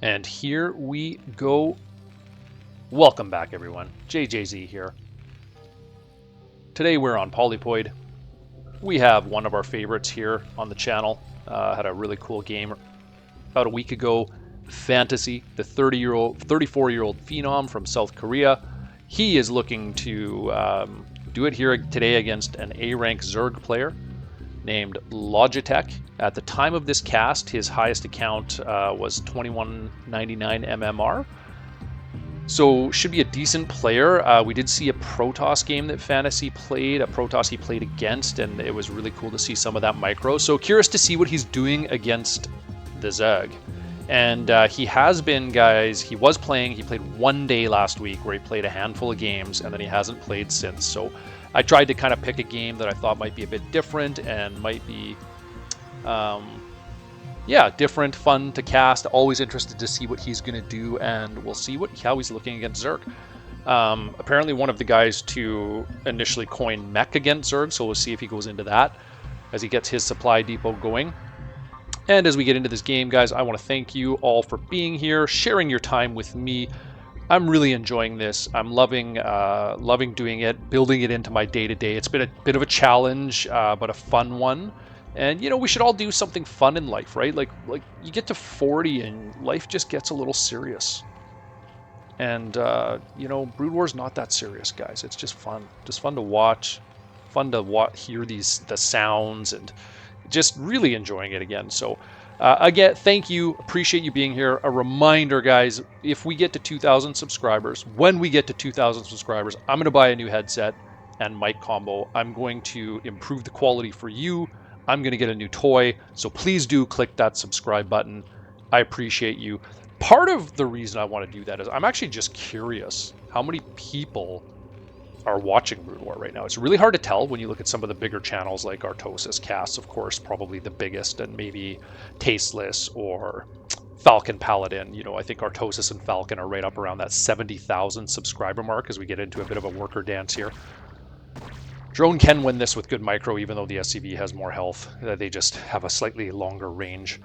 And here we go. Welcome back, everyone. JJZ here. Today we're on Polypoid. We have one of our favorites here on the channel. Had a really cool game about a week ago. FanTaSy, the 34-year-old phenom from South Korea. He is looking to do it here today against an A-rank Zerg player named Logitech. At the time of this cast, his highest account was 2199 MMR. So should be a decent player. We did see a Protoss game that FanTaSy played, a Protoss he played against, and it was really cool to see some of that micro. So curious to see what he's doing against the Zerg. And he has been, guys, he played one day last week where he played a handful of games, and then he hasn't played since. So I tried to kind of pick a game that I thought might be a bit different and might be, different, fun to cast. Always interested to see what he's going to do, and we'll see how he's looking against Zerg. Apparently one of the guys to initially coin mech against Zerg, so we'll see if he goes into that as he gets his supply depot going. And as we get into this game, guys, I want to thank you all for being here, sharing your time with me. I'm really enjoying this. I'm loving doing it, building it into my day-to-day. It's been a bit of a challenge, but a fun one. And, you know, we should all do something fun in life, right? Like you get to 40 and life just gets a little serious. And, you know, Brood War's not that serious, guys. It's just fun. Just fun to watch. Fun to hear the sounds and just really enjoying it again. So, again, thank you. Appreciate you being here. A reminder, guys, if we get to 2,000 subscribers, when we get to 2,000 subscribers, I'm going to buy a new headset and mic combo. I'm going to improve the quality for you. I'm going to get a new toy. So please do click that subscribe button. I appreciate you. Part of the reason I want to do that is I'm actually just curious how many people are watching Brood War right now. It's really hard to tell when you look at some of the bigger channels like Artosis Cast, of course, probably the biggest, and maybe Tasteless or Falcon Paladin. You know, I think Artosis and Falcon are right up around that 70,000 subscriber mark as we get into a bit of a worker dance here. Drone can win this with good micro, even though the SCV has more health. They just have a slightly longer range.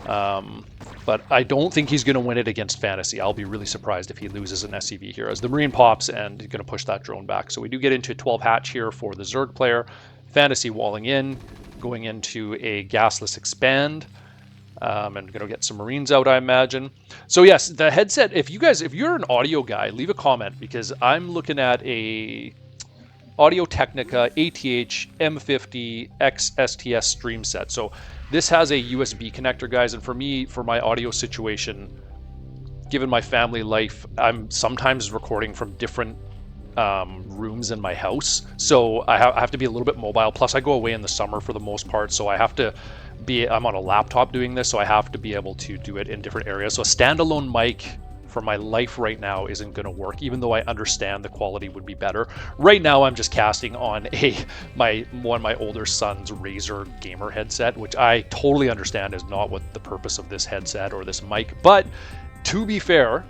But I don't think he's going to win it against FanTaSy. I'll be really surprised if he loses an SCV here as the Marine pops and he's going to push that drone back. So we do get into a 12 hatch here for the Zerg player. FanTaSy walling in, going into a gasless expand. And going to get some Marines out, I imagine. So yes, the headset, if you're an audio guy, leave a comment, because I'm looking at a Audio-Technica ATH M50 X STS stream set. So this has a USB connector, guys, and for me, for my audio situation, given my family life, I'm sometimes recording from different rooms in my house. So I have to be a little bit mobile. Plus I go away in the summer for the most part, so I'm on a laptop doing this, so I have to be able to do it in different areas. So a standalone mic for my life right now isn't going to work, even though I understand the quality would be better. Right now I'm just casting on one of my older son's Razer gamer headset, which I totally understand is not what the purpose of this headset or this mic. But to be fair,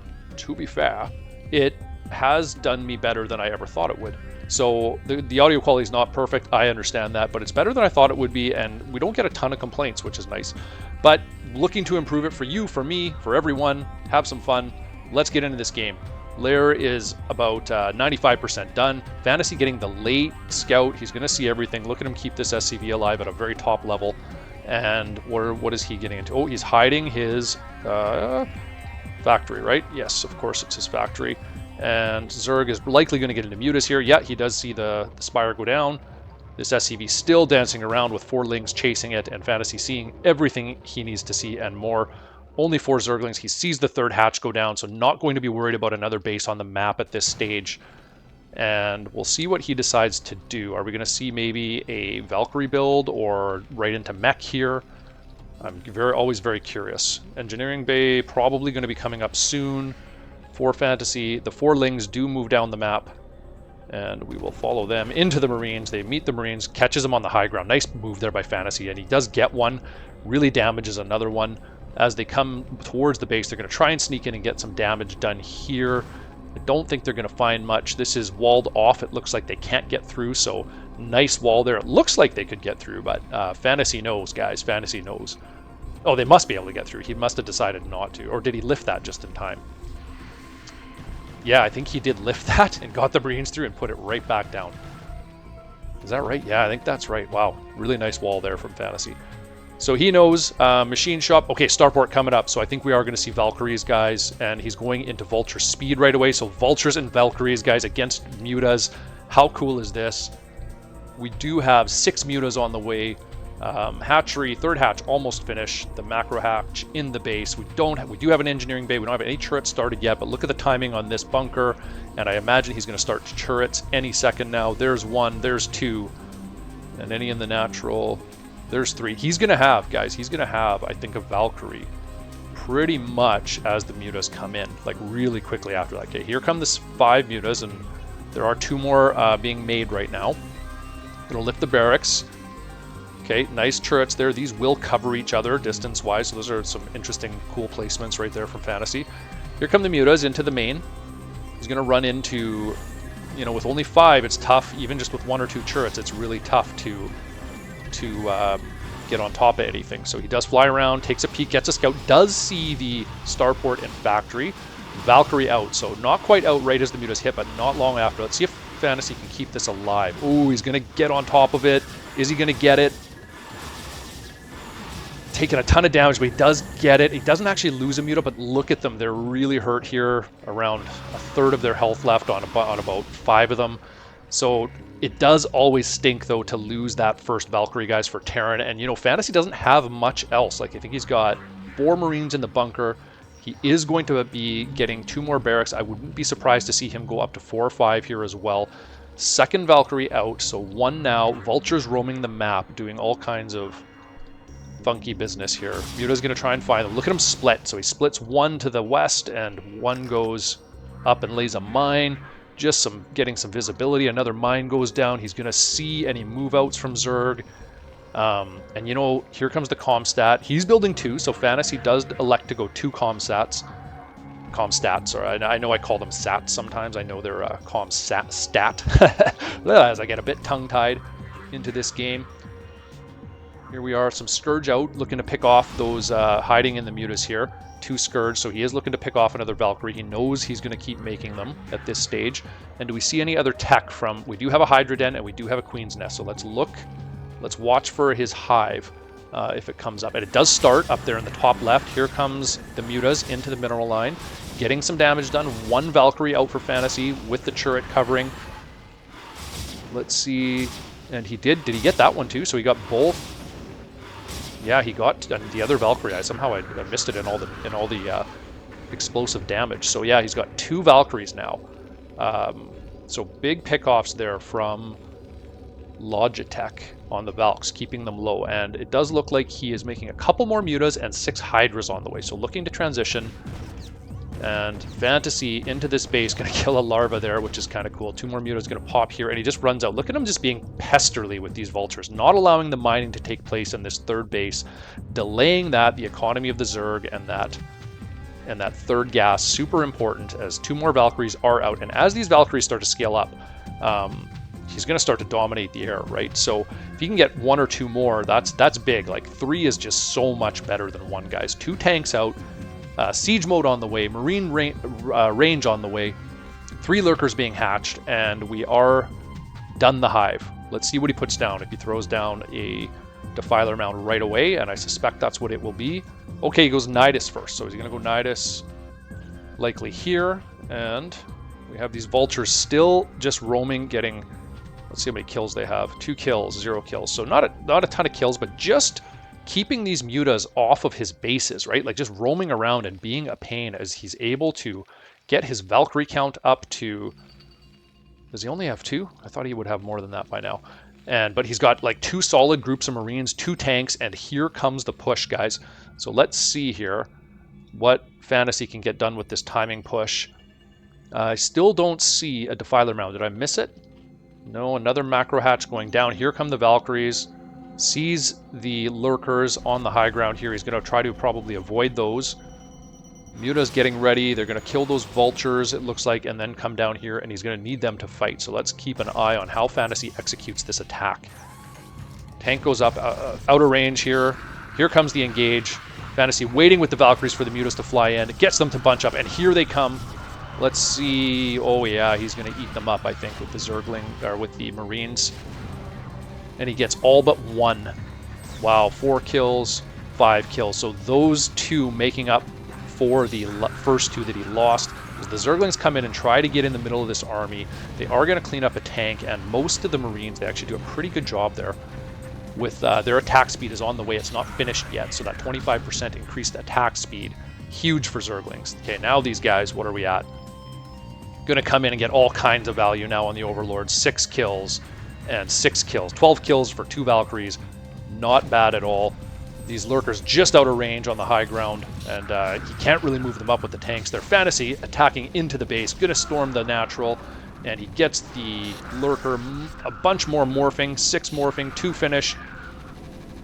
it has done me better than I ever thought it would. So the audio quality is not perfect, I understand that, but it's better than I thought it would be, and we don't get a ton of complaints, which is nice. But looking to improve it for you, for me, for everyone. Have some fun. Let's get into this game. Lair is about 95% done. FanTaSy getting the late scout. He's going to see everything. Look at him keep this SCV alive at a very top level. And what is he getting into? Oh, he's hiding his factory, right? Yes, of course it's his factory. And Zerg is likely going to get into Mutas here. Yeah, he does see the Spire go down. This SCV still dancing around with 4 Lings chasing it, and FanTaSy seeing everything he needs to see and more. Only 4 Zerglings. He sees the 3rd hatch go down, so not going to be worried about another base on the map at this stage. And we'll see what he decides to do. Are we going to see maybe a Valkyrie build or right into mech here? I'm always very curious. Engineering Bay probably going to be coming up soon for FanTaSy. The 4 Lings do move down the map, and we will follow them into the Marines. They meet the Marines, catches them on the high ground. Nice move there by FanTaSy, and he does get one. Really damages another one. As they come towards the base, they're going to try and sneak in and get some damage done here. I don't think they're going to find much. This is walled off. It looks like they can't get through, so nice wall there. It looks like they could get through, but FanTaSy knows, guys. FanTaSy knows. Oh, they must be able to get through. He must have decided not to. Or did he lift that just in time? Yeah, I think he did lift that and got the Marines through and put it right back down. Is that right? Yeah, I think that's right. Wow, really nice wall there from FanTaSy. So he knows machine shop. Okay, starport coming up. So I think we are going to see Valkyries, guys, and he's going into Vulture speed right away. So Vultures and Valkyries, guys, against Mutas. How cool is this? We do have 6 Mutas on the way. Hatchery, third hatch almost finished. The macro hatch in the base. We do have an engineering bay. We don't have any turrets started yet, but look at the timing on this bunker. And I imagine he's going to start turrets any second now. There's 1, there's 2, and any in the natural. There's 3. He's going to have, guys, he's going to have, I think, a Valkyrie pretty much as the Mutas come in, like really quickly after that. Okay, here come this 5 Mutas, and there are 2 more being made right now. Going to lift the barracks. Okay, nice turrets there. These will cover each other distance-wise, so those are some interesting, cool placements right there from FanTaSy. Here come the Mutas into the main. He's going to run into, you know, with only 5, it's tough. Even just with 1 or 2 turrets, it's really tough to get on top of anything. So he does fly around, takes a peek, gets a scout, does see the starport and factory. Valkyrie out, so not quite out right as the Mutas hit, but not long after. Let's see if FanTaSy can keep this alive. Oh, he's going to get on top of it. Is he going to get it? Taking a ton of damage, but he does get it. He doesn't actually lose a Muta, but look at them. They're really hurt here. Around a third of their health left on about 5 of them. So it does always stink, though, to lose that first Valkyrie, guys, for Terran. And, you know, FanTaSy doesn't have much else. Like, I think he's got 4 Marines in the bunker. He is going to be getting 2 more barracks. I wouldn't be surprised to see him go up to 4 or 5 here as well. Second Valkyrie out, so 1 now. Vultures roaming the map, doing all kinds of funky business here. Muta's going to try and find them. Look at him split. So he splits 1 to the west, and 1 goes up and lays a mine. Just getting some visibility. Another mine goes down. He's going to see any move outs from Zerg. And you know, here comes the comstat. He's building 2, so FanTaSy does elect to go 2 comstats. Or I know I call them sats sometimes. I know they're stat. As I get a bit tongue-tied into this game. Here we are, some Scourge out, looking to pick off those hiding in the Mutas here. 2 Scourge, so he is looking to pick off another Valkyrie. He knows he's going to keep making them at this stage. And do we see any other tech from... We do have a Hydra Den, and we do have a Queen's Nest, so let's look. Let's watch for his hive if it comes up. And it does start up there in the top left. Here comes the Mutas into the mineral line. Getting some damage done. 1 Valkyrie out for FanTaSy with the turret covering. Let's see... And he did he get that one too? So he got both. Yeah, he got the other Valkyrie. Somehow I missed it in all the explosive damage. So yeah, he's got 2 Valkyries now. So big pickoffs there from Logitech on the Valks, keeping them low. And it does look like he is making a couple more Mutas and 6 Hydras on the way. So looking to transition. And FanTaSy into this base, going to kill a larva there, which is kind of cool. 2 more Mutas going to pop here, and he just runs out. Look at him just being pesterly with these Vultures, not allowing the mining to take place in this 3rd base, delaying the economy of the Zerg, and that 3rd gas, super important, as 2 more Valkyries are out. And as these Valkyries start to scale up, he's going to start to dominate the air, right? So if he can get 1 or 2 more, that's big. Like 3 is just so much better than 1, guys. 2 tanks out. Siege mode on the way, Marine range on the way, 3 Lurkers being hatched, and we are done the hive. Let's see what he puts down. If he throws down a Defiler Mound right away, and I suspect that's what it will be. Okay, he goes Nidus first, so he's going to go Nidus likely here, and we have these Vultures still just roaming, getting, let's see how many kills they have. 2 kills, 0 kills, so not a ton of kills, but just keeping these Mutas off of his bases, right? Like just roaming around and being a pain as he's able to get his Valkyrie count up to... Does he only have 2? I thought he would have more than that by now. But he's got like 2 solid groups of Marines, 2 tanks, and here comes the push, guys. So let's see here what FanTaSy can get done with this timing push. I still don't see a Defiler Mound. Did I miss it? No, another macro hatch going down. Here come the Valkyries. Sees the Lurkers on the high ground here. He's going to try to probably avoid those. Muta's getting ready. They're going to kill those Vultures, it looks like, and then come down here, and he's going to need them to fight. So let's keep an eye on how FanTaSy executes this attack. Tank goes up, out of range here. Here comes the engage. FanTaSy waiting with the Valkyries for the Mutas to fly in. It gets them to bunch up, and here they come. Let's see. Oh yeah, he's going to eat them up, I think, with the Zergling, or with the Marines. And he gets all but one. Wow, 4 kills, 5 kills. So those 2 making up for the first 2 that he lost. As the Zerglings come in and try to get in the middle of this army, they are going to clean up a tank, and most of the Marines, they actually do a pretty good job there. With their attack speed is on the way. It's not finished yet, so that 25% increased attack speed, huge for Zerglings. Okay, now these guys, what are we at? Going to come in and get all kinds of value now on the Overlord. 6 kills and 6 kills. 12 kills for 2 Valkyries. Not bad at all. These lurkers just out of range on the high ground, and he can't really move them up with the tanks. Their FanTaSy attacking into the base, going to storm the natural, and he gets the lurker a bunch more morphing, 6 morphing, 2 finish,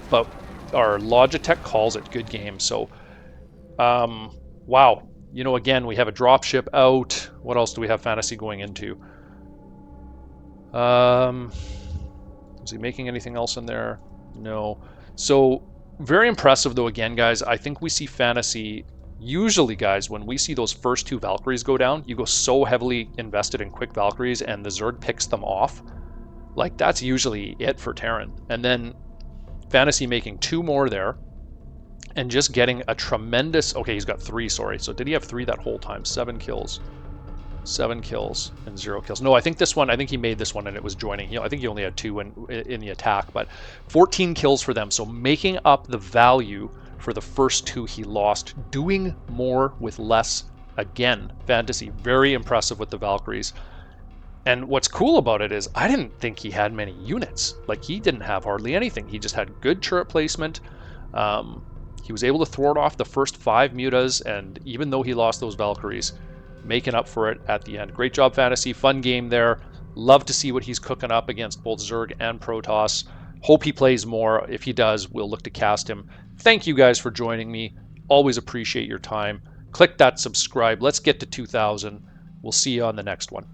but our logitech calls it good game. So, wow. You know, again, we have a dropship out. What else do we have FanTaSy going into? Is he making anything else in there? No. So, very impressive, though, again, guys. I think we see FanTaSy, usually, guys, when we see those first 2 Valkyries go down, you go so heavily invested in quick Valkyries, and the Zerg picks them off. Like, that's usually it for Terran. And then FanTaSy making 2 more there. And just getting a tremendous... Okay, he's got 3, sorry. So did he have 3 that whole time? 7 kills. 7 kills and 0 kills. No, I think this one, I think he made this one and it was joining. I think he only had 2 in the attack, but 14 kills for them. So making up the value for the first 2 he lost. Doing more with less again. FanTaSy, very impressive with the Valkyries. And what's cool about it is I didn't think he had many units. Like, he didn't have hardly anything. He just had good turret placement. He was able to thwart off the first 5 mutas, and even though he lost those Valkyries, making up for it at the end. Great job, FanTaSy. Fun game there. Love to see what he's cooking up against both Zerg and Protoss. Hope he plays more. If he does, we'll look to cast him. Thank you guys for joining me. Always appreciate your time. Click that subscribe. Let's get to 2,000. We'll see you on the next one.